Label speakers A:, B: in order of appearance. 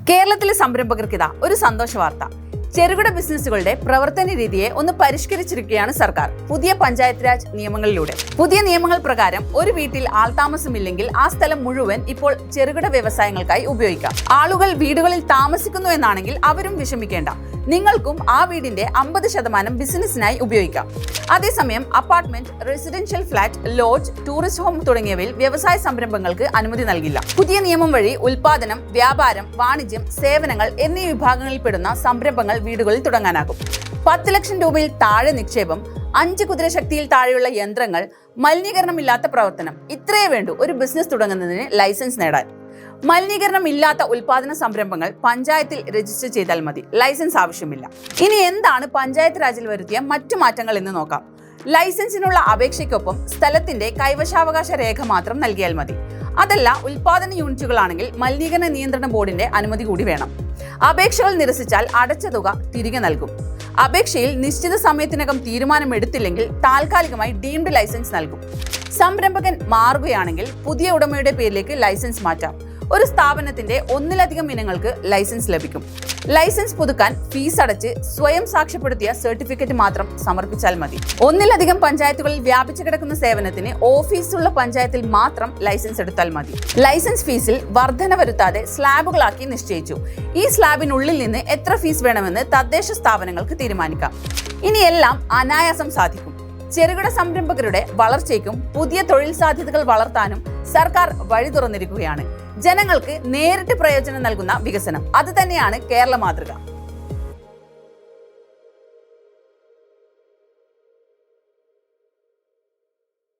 A: കേരളത്തിലെ സംരംഭകർക്കിതാ ഒരു സന്തോഷ വാർത്ത. ചെറുകിട ബിസിനസ്സുകളുടെ പ്രവർത്തന രീതിയെ ഒന്ന് പരിഷ്കരിച്ചിരിക്കുകയാണ് സർക്കാർ പുതിയ പഞ്ചായത്ത് രാജ് നിയമങ്ങളിലൂടെ. പുതിയ നിയമങ്ങൾ പ്രകാരം ഒരു വീട്ടിൽ ആൾതാമസമില്ലെങ്കിൽ ആ സ്ഥലം മുഴുവൻ ഇപ്പോൾ ചെറുകിട വ്യവസായങ്ങൾക്കായി ഉപയോഗിക്കാം. ആളുകൾ വീടുകളിൽ താമസിക്കുന്നു എന്നാണെങ്കിൽ അവരും വിഷമിക്കേണ്ട. നിങ്ങൾക്കും ആ വീടിന്റെ 50% ബിസിനസ്സിനായി ഉപയോഗിക്കാം. അതേസമയം apartment, residential flat, lodge, tourist home തുടങ്ങിയവയിൽ വ്യവസായ സംരംഭങ്ങൾക്ക് അനുമതി നൽകില്ല. പുതിയ നിയമം വഴി ഉൽപാദനം, വ്യാപാരം, വാണിജ്യം, സേവനങ്ങൾ എന്നീ വിഭാഗങ്ങളിൽപ്പെടുന്ന സംരംഭങ്ങൾ വീടുകളിൽ തുടങ്ങാനാകും. 10 ലക്ഷം രൂപയിൽ താഴെ നിക്ഷേപം, 5 കുതിരശക്തിയിൽ താഴെയുള്ള യന്ത്രങ്ങൾ, മലിനീകരണമില്ലാത്ത പ്രവർത്തനം, ഇത്രയേ വേണ്ടൂ ഒരു ബിസിനസ് തുടങ്ങുന്നതിന് ലൈസൻസ് നേടാൻ. മലിനീകരണമില്ലാത്ത ഉൽപാദന സംരംഭങ്ങൾ പഞ്ചായത്തിൽ രജിസ്റ്റർ ചെയ്താൽ മതി, ലൈസൻസ് ആവശ്യമില്ല. ഇനി എന്താണ് പഞ്ചായത്ത് രാജിൽ വരുത്തിയ മറ്റു മാറ്റങ്ങൾ എന്ന് നോക്കാം. ലൈസൻസിനുള്ള അപേക്ഷയ്ക്കൊപ്പം സ്ഥലത്തിന്റെ കൈവശാവകാശ രേഖ മാത്രം നൽകിയാൽ മതി. അതല്ല, ഉൽപാദന യൂണിറ്റുകളാണെങ്കിൽ മലിനീകരണ നിയന്ത്രണ ബോർഡിന്റെ അനുമതി കൂടി വേണം. അപേക്ഷകൾ നിരസിച്ചാൽ അടച്ച തുക തിരികെ നൽകും. അപേക്ഷയിൽ നിശ്ചിത സമയത്തിനകം തീരുമാനമെടുത്തില്ലെങ്കിൽ താൽക്കാലികമായി ഡീംഡ് ലൈസൻസ് നൽകും. സംരംഭകൻ മാറുകയാണെങ്കിൽ പുതിയ ഉടമയുടെ പേരിലേക്ക് ലൈസൻസ് മാറ്റാം. ഒരു സ്ഥാപനത്തിന്റെ ഒന്നിലധികം ഇനങ്ങൾക്ക് ലൈസൻസ് ലഭിക്കും. ലൈസൻസ് പുതുക്കാൻ ഫീസ് അടച്ച് സ്വയം സാക്ഷ്യപ്പെടുത്തിയ സർട്ടിഫിക്കറ്റ് മാത്രം സമർപ്പിച്ചാൽ മതി. ഒന്നിലധികം പഞ്ചായത്തുകളിൽ വ്യാപിച്ചു കിടക്കുന്ന സേവനത്തിന് ഓഫീസുള്ള പഞ്ചായത്തിൽ മാത്രം ലൈസൻസ് എടുത്താൽ മതി. ലൈസൻസ് ഫീസിൽ വർധന വരുത്താതെ സ്ലാബുകളാക്കി നിശ്ചയിച്ചു. ഈ സ്ലാബിനുള്ളിൽ നിന്ന് എത്ര ഫീസ് വേണമെന്ന് തദ്ദേശ സ്ഥാപനങ്ങൾക്ക് തീരുമാനിക്കാം. ഇനി എല്ലാം അനായാസം സാധിക്കും. ചെറുകിട സംരംഭകരുടെ വളർച്ചയ്ക്കും പുതിയ തൊഴിൽ സാധ്യതകൾ വളർത്താനും സർക്കാർ വഴി തുറന്നിരിക്കുകയാണ്. ജനങ്ങൾക്ക് നേരിട്ട് പ്രയോജനം നൽകുന്ന വികസനം, അത് തന്നെയാണ് കേരള മാതൃക.